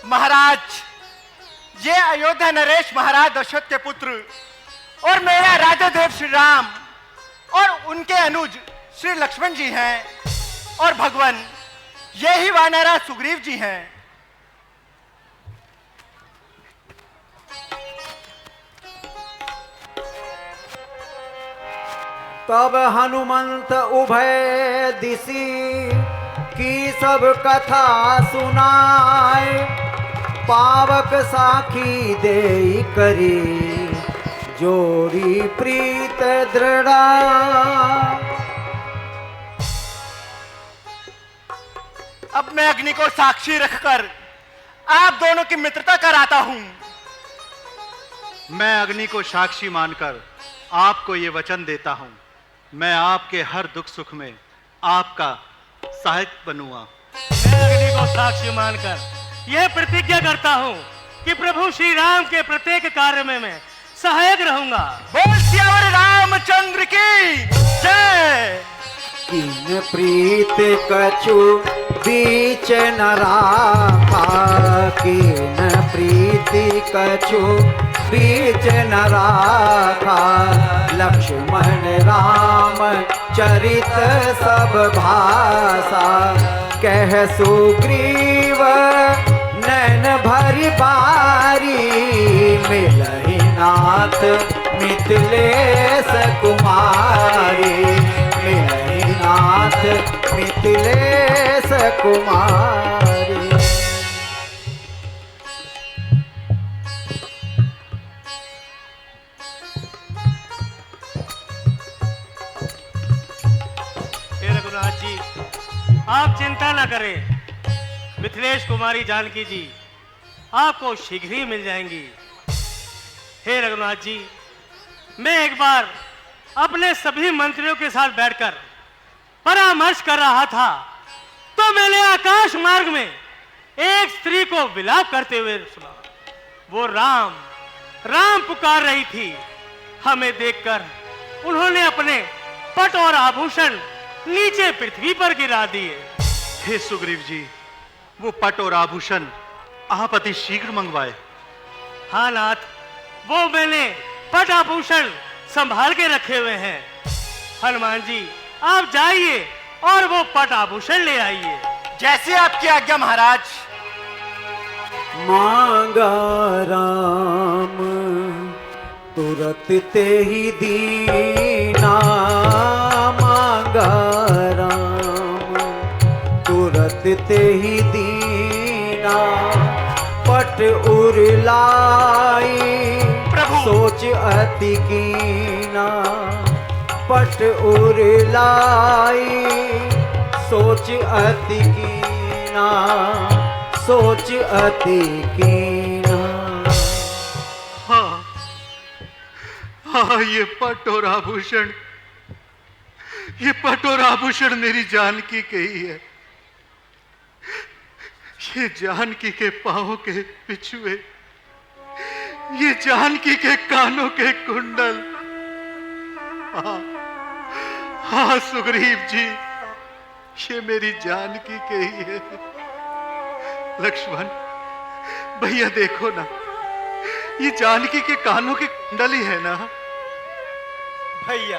महाराज, ये अयोध्या नरेश महाराज दशरथ के पुत्र और मेरा राजा देव श्री राम और उनके अनुज श्री लक्ष्मण जी हैं, और भगवान ये ही वानरा सुग्रीव जी हैं। तब हनुमंत उभय दिशि की सब कथा सुनाए, पावक साखी देई करी जोड़ी प्रीत दृढ़ा। अब मैं अग्नि को साक्षी रखकर आप दोनों की मित्रता कराता हूं। मैं अग्नि को साक्षी मानकर आपको ये वचन देता हूं, मैं आपके हर दुख सुख में आपका सहायक बनूंगा। मैं अग्नि को साक्षी मानकर यह प्रतिज्ञा करता हूं कि प्रभु श्री राम के प्रत्येक कार्य में मैं सहायक रहूंगा। बोल सियावर रामचंद्र की जय। किन प्रीत कछु बीच न राखा, किन प्रीति कछु बीच न राखा, लक्ष्मण राम चरित सब भाषा, कह सुग्रीव नैन भरि बारी, मिलहि नाथ मिथिलेश कुमारी, मिलहि नाथ मिथिलेश कुमारी। रघुनाथ जी, आप चिंता न करें, मिथिलेश कुमारी जानकी जी आपको शीघ्र ही मिल जाएंगी। हे रघुनाथ जी, मैं एक बार अपने सभी मंत्रियों के साथ बैठकर परामर्श कर रहा था, तो मैंने आकाश मार्ग में एक स्त्री को विलाप करते हुए सुना। वो राम राम पुकार रही थी। हमें देखकर उन्होंने अपने पट और आभूषण नीचे पृथ्वी पर गिरा दिए। हे सुग्रीव जी, वो पट और आभूषण आप अति शीघ्र मंगवाए। हाँ नाथ, वो मैंने पट आभूषण संभाल के रखे हुए हैं। हनुमान जी, आप जाइए और वो पट आभूषण ले आइए। जैसे आपकी आज्ञा महाराज। मांगा राम तुरत ते ही दीना, मांगा राम तुरत ते ही दीना, पट उरलाई प्रभु। सोच अति कीना, पट उरलाई सोच अति कीना, सोच अति कीना। हाँ हाँ, ये पट और आभूषण, ये पट और आभूषण मेरी जानकी के ही है। ये जानकी के पांवों के पिछुए, ये जानकी के कानों के कुंडल। हाँ हाँ सुग्रीव जी, ये मेरी जानकी के ही है। लक्ष्मण भैया देखो ना, ये जानकी के कानों के कुंडल ही है ना। भैया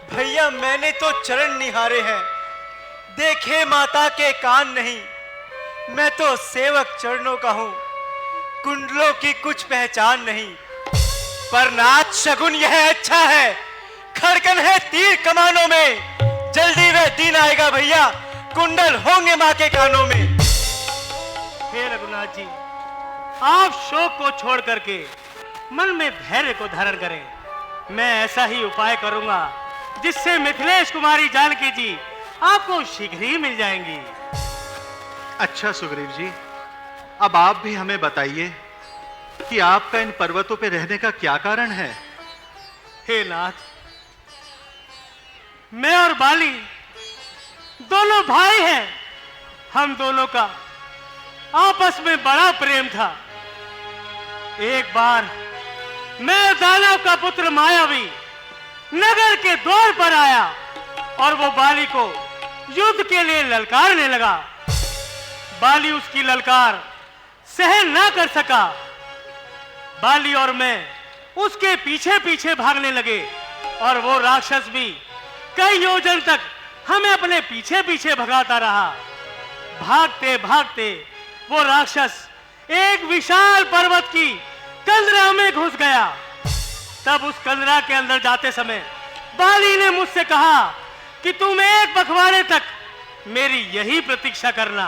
भैया, मैंने तो चरण निहारे हैं, देखे माता के कान नहीं। मैं तो सेवक चरणों का हूं, कुंडलों की कुछ पहचान नहीं। पर नाथ, शगुन यह अच्छा है, खड़कन है तीर कमानों में। जल्दी वह दिन आएगा भैया, कुंडल होंगे मां के कानों में। हे रघुनाथ जी, आप शोक को छोड़ करके मन में धैर्य को धारण करें। मैं ऐसा ही उपाय करूंगा जिससे मिथिलेश कुमारी जानकी जी आपको शीघ्र ही मिल जाएंगी। अच्छा सुग्रीव जी, अब आप भी हमें बताइए कि आपका इन पर्वतों पे रहने का क्या कारण है। हे नाथ, मैं और बाली दोनों भाई हैं। हम दोनों का आपस में बड़ा प्रेम था। एक बार मैं दानव का पुत्र मायावी नगर के द्वार पर आया और वो बाली को युद्ध के लिए ललकारने लगा। बाली उसकी ललकार सहन ना कर सका। बाली और मैं उसके पीछे पीछे भागने लगे और वो राक्षस भी कई योजन तक हमें अपने पीछे पीछे भगाता रहा। भागते भागते वो राक्षस एक विशाल पर्वत की कंदरा में घुस गया। तब उस कंदरा के अंदर जाते समय बाली ने मुझसे कहा कि तुम एक पखवाड़े तक मेरी यही प्रतीक्षा करना,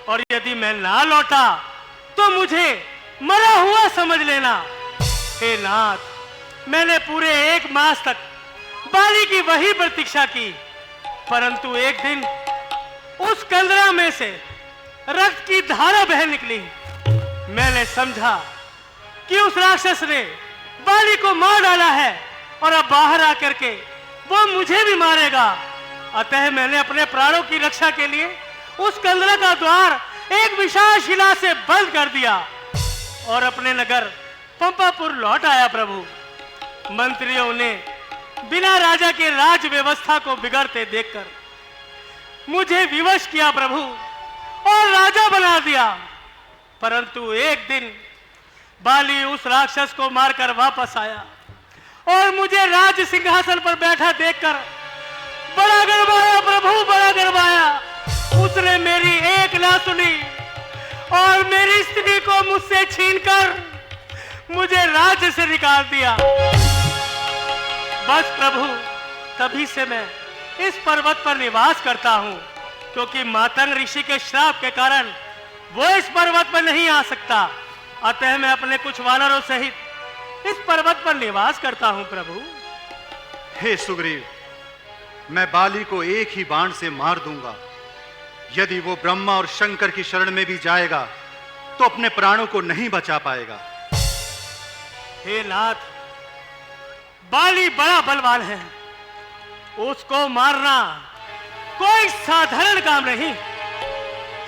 और यदि मैं ना लौटा तो मुझे मरा हुआ समझ लेना। हे नाथ, मैंने पूरे 1 मास तक बाली की वही प्रतीक्षा की, परंतु एक दिन उस कंदरा में से रक्त की धारा बह निकली। मैंने समझा कि उस राक्षस ने बाली को मार डाला है और अब बाहर आकर के वो मुझे भी मारेगा। अतः मैंने अपने प्राणों की रक्षा के लिए उस कंदरा का द्वार एक विशाल शिला से बंद कर दिया और अपने नगर पंपापुर लौट आया। प्रभु, मंत्रियों ने बिना राजा के राज व्यवस्था को बिगड़ते देखकर मुझे विवश किया प्रभु, और राजा बना दिया। परंतु एक दिन बाली उस राक्षस को मारकर वापस आया और मुझे राज सिंहासन पर बैठा देखकर बड़ा गर्वाया प्रभु, बड़ा गर्वाया। उसने मेरी एक ना सुनी और मेरी स्त्री को मुझसे छीनकर मुझे राज्य से निकाल दिया। बस प्रभु, तभी से मैं इस पर्वत पर निवास करता हूं, क्योंकि मातंग ऋषि के श्राप के कारण वो इस पर्वत पर नहीं आ सकता। अतः मैं अपने कुछ वानरों सहित इस पर्वत पर निवास करता हूं। प्रभु, हे सुग्रीव, मैं बाली को एक ही बाण से मार दूंगा। यदि वो ब्रह्मा और शंकर की शरण में भी जाएगा तो अपने प्राणों को नहीं बचा पाएगा। हे नाथ, बाली बड़ा बलवान है, उसको मारना कोई साधारण काम नहीं।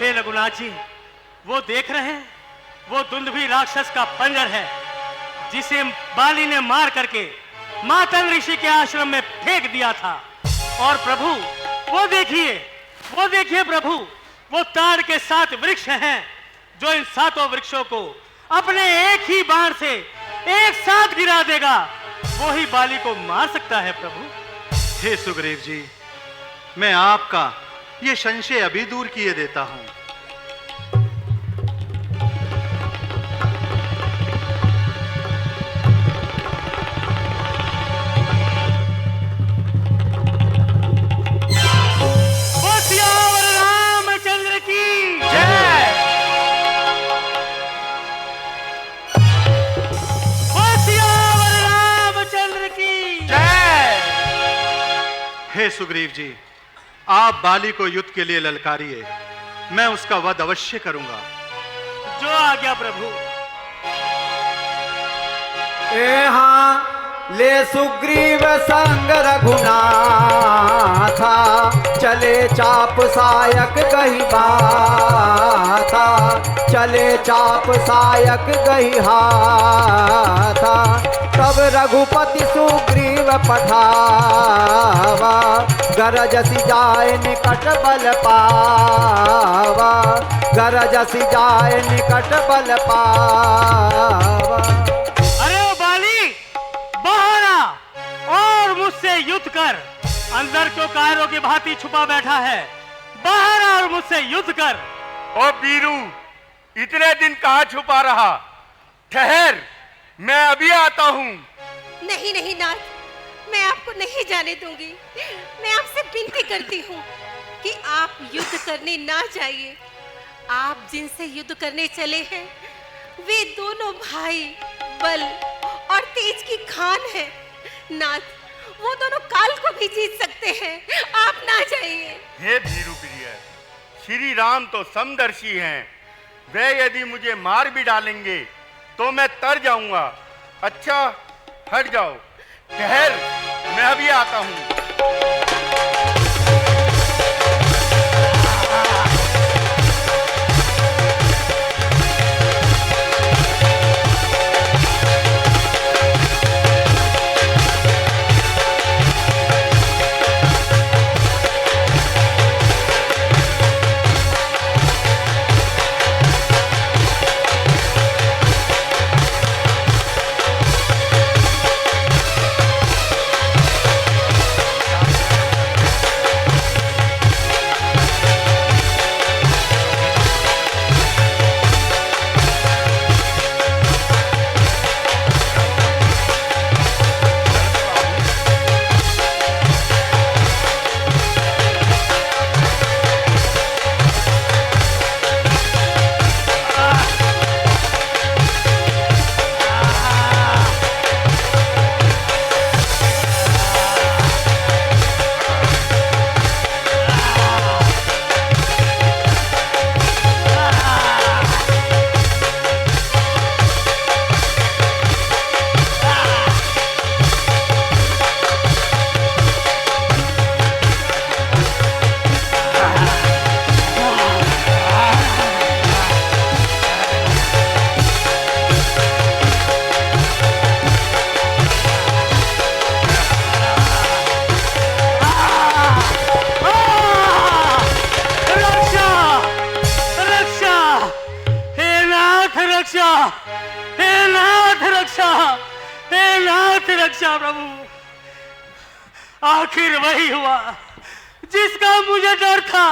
हे रघुनाथ जी, वो देख रहे हैं, वो दुंदुभी राक्षस का पंजर है जिसे बाली ने मार करके मातंग ऋषि के आश्रम में फेंक दिया था। और प्रभु, वो देखिए प्रभु, वो ताड़ के 7 वृक्ष हैं जो इन 7 वृक्षों को अपने एक ही बाण से एक साथ गिरा देगा। वो ही बाली को मार सकता है। प्रभु, हे सुग्रीव जी, मैं आपका ये संशय अभी दूर किए देता हूं। रामचंद्र की जय। रामचंद्र की जय। हे सुग्रीव जी, आप बाली को युद्ध के लिए ललकारिए, मैं उसका वध अवश्य करूंगा। जो आज्ञा प्रभु। ले सुग्रीव संग रघुनाथा, चले चाप सायक गही बाथा, चले चाप सायक गही हाथा। तब रघुपति सुग्रीव पठावा, गरजसी जाय निकट बल पावा, गरजसी जाय निकट बल पावा। और मुझसे युद्ध कर। अंदर क्यों कायरों की भांति छुपा बैठा है? बाहर और मुझसे युद्ध कर। ओ बीरू, इतने दिन कहां छुपा रहा? ठहर, मैं अभी आता हूं। नहीं नहीं नाथ, मैं आपको नहीं जाने दूंगी। मैं आपसे विनती करती हूँ कि आप युद्ध करने ना जाइए। आप जिनसे युद्ध करने चले हैं वे दोनों भाई बल और तेज की खान है। नाथ, वो दोनों काल को भी जीत सकते हैं, आप ना जाइए। हे भीरू प्रिय, श्री राम तो समदर्शी हैं। वे यदि मुझे मार भी डालेंगे तो मैं तर जाऊंगा। अच्छा, हट जाओ। ठहर, मैं अभी आता हूं। हाथ रक्षा प्रभु। आखिर वही हुआ जिसका मुझे डर था।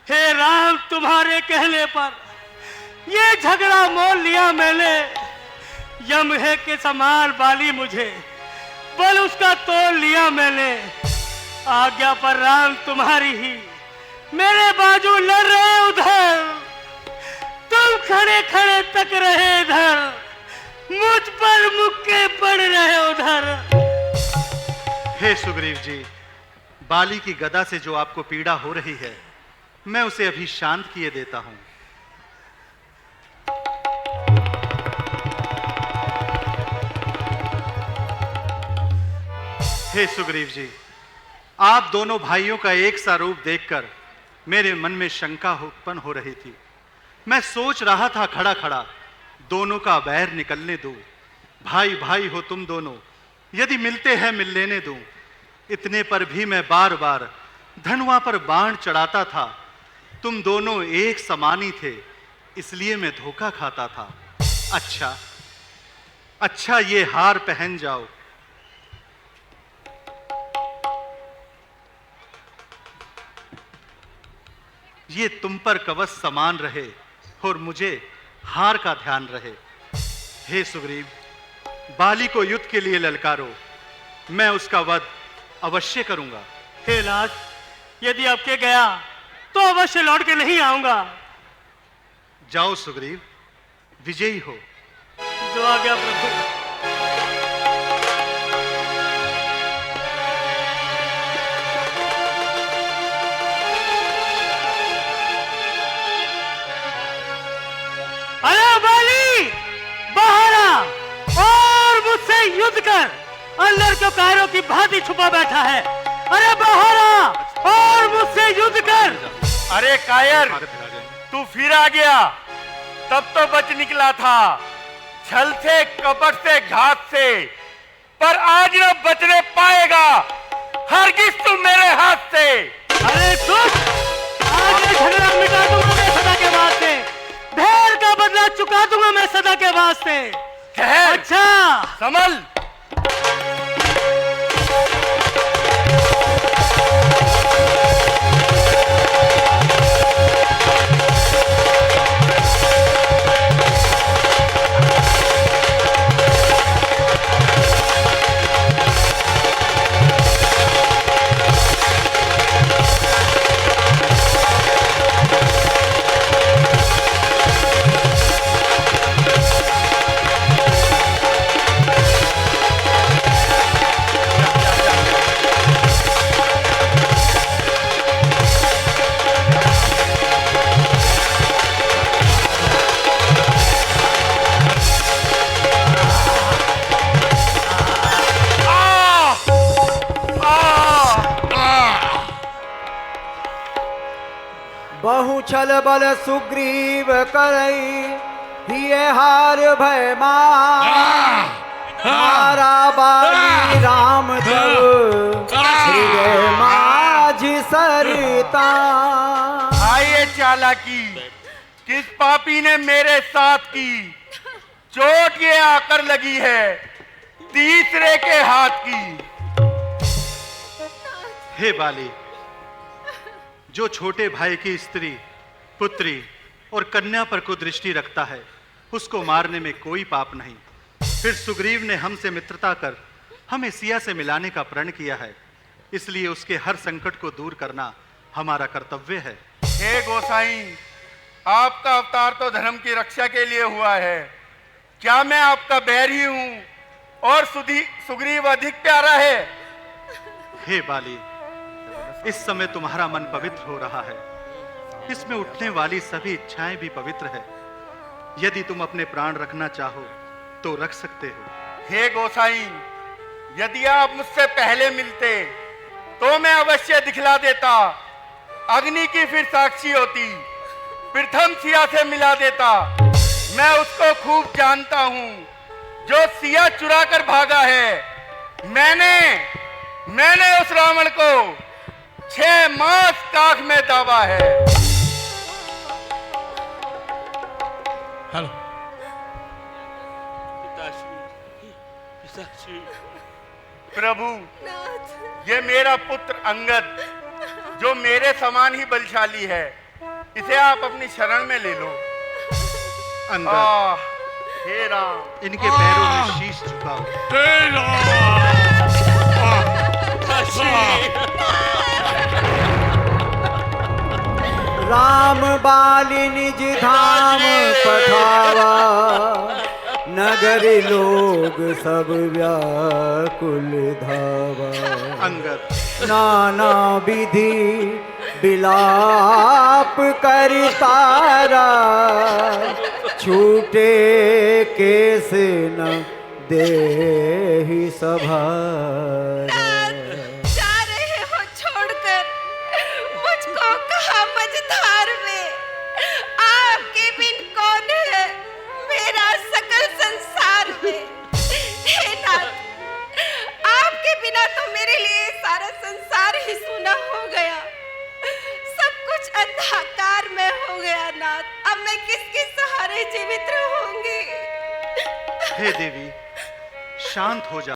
हे राम, तुम्हारे कहने पर ये झगड़ा मोल लिया मैंने। यम है के समान बाली मुझे, बल उसका तोल लिया मैंने। आज्ञा पर राम तुम्हारी ही, मेरे बाजू लड़ रहे उधर, तुम खड़े खड़े तक रहे इधर, मुझ पर मुक्के पड़ रहे उधर। हे सुग्रीव जी, बाली की गदा से जो आपको पीड़ा हो रही है, मैं उसे अभी शांत किए देता हूं। हे सुग्रीव जी, आप दोनों भाइयों का एक सा रूप देखकर मेरे मन में शंका उत्पन्न हो रही थी। मैं सोच रहा था खड़ा खड़ा, दोनों का बैर निकलने दूं। भाई भाई हो तुम दोनों, यदि मिलते हैं मिल लेने दूं। इतने पर भी मैं बार बार धनुआ पर बाण चढ़ाता था। तुम दोनों एक समानी थे, इसलिए मैं धोखा खाता था। अच्छा ये हार पहन जाओ। ये तुम पर कवच समान रहे और मुझे हार का ध्यान रहे। हे सुग्रीव, बाली को युद्ध के लिए ललकारो, मैं उसका वध अवश्य करूंगा। हे लाज, यदि आपके गया तो अवश्य लौट के नहीं आऊंगा। जाओ सुग्रीव, विजयी हो। जो आ गया प्रभु। अरे बाली, बाहर आ और मुझसे युद्ध कर। अंदर के पैरों की भांति छुपा बैठा है। अरे बाहर आ और मुझसे युद्ध कर। अरे कायर, तू फिर आ गया। तब तो बच निकला था, छल से, कपट से, घात से, पर आज न बचने पाएगा हरगिज तू मेरे हाथ से। अरे सुन, आज ये झगड़ा मिटा दूंगा मैं सदा के वास्ते। भेड़ का बदला चुका दूंगा मैं सदा के वास्ते। ठहर, अच्छा संभल। बहु छल बल सुग्रीव करई, हिये हार भय मारा बाली राम जब हृदय माझी सरिता। आइए चालाकी, किस पापी ने मेरे साथ की। चोट ये आकर लगी है तीसरे के हाथ की। हे बाली, जो छोटे भाई की स्त्री, पुत्री और कन्या पर कुदृष्टि रखता है, उसको मारने में कोई पाप नहीं। फिर सुग्रीव ने हमसे मित्रता कर हमें सिया से मिलाने का प्रण किया है, इसलिए उसके हर संकट को दूर करना हमारा कर्तव्य है। हे गोसाई, आपका अवतार तो धर्म की रक्षा के लिए हुआ है। क्या मैं आपका बैरी हूं और सुग्रीव अधिक प्यारा है? हे बाली, इस समय तुम्हारा मन पवित्र हो रहा है। इसमें उठने वाली सभी इच्छाएं भी पवित्र है। यदि तुम अपने प्राण रखना चाहो तो रख सकते हो। हे गोसाई, यदि आप मुझसे पहले मिलते तो मैं अवश्य दिखला देता। अग्नि की फिर साक्षी होती, प्रथम सिया से मिला देता। मैं उसको खूब जानता हूं जो सिया चुरा कर भागा है। मैंने उस रावण को 6 मास काख में दाबा है। हेलो प्रभु, नाथ, ये मेरा पुत्र अंगद जो मेरे समान ही बलशाली है, इसे आप अपनी शरण में ले लो। अंगद, हे राम, इनके पैरों में शीश झुकाओ। राम बाली निज धाम पठावा, नगर लोग सब व्याकुल धावा। अंगद, नाना विधि बिलाप कर तारा, छूटे केस न देहि सभारा। जा रहे हो छोड़कर मुझको कहा मझधार में, आपके बिन कौन है मेरा सकल संसार में। हे नाथ, आपके बिना तो मेरे लिए सारा संसार ही सूना हो गया, सब कुछ अंधकार में हो गया। नाथ, अब मैं किसके सहारे जीवित रहूंगी? हे देवी, शांत हो जा।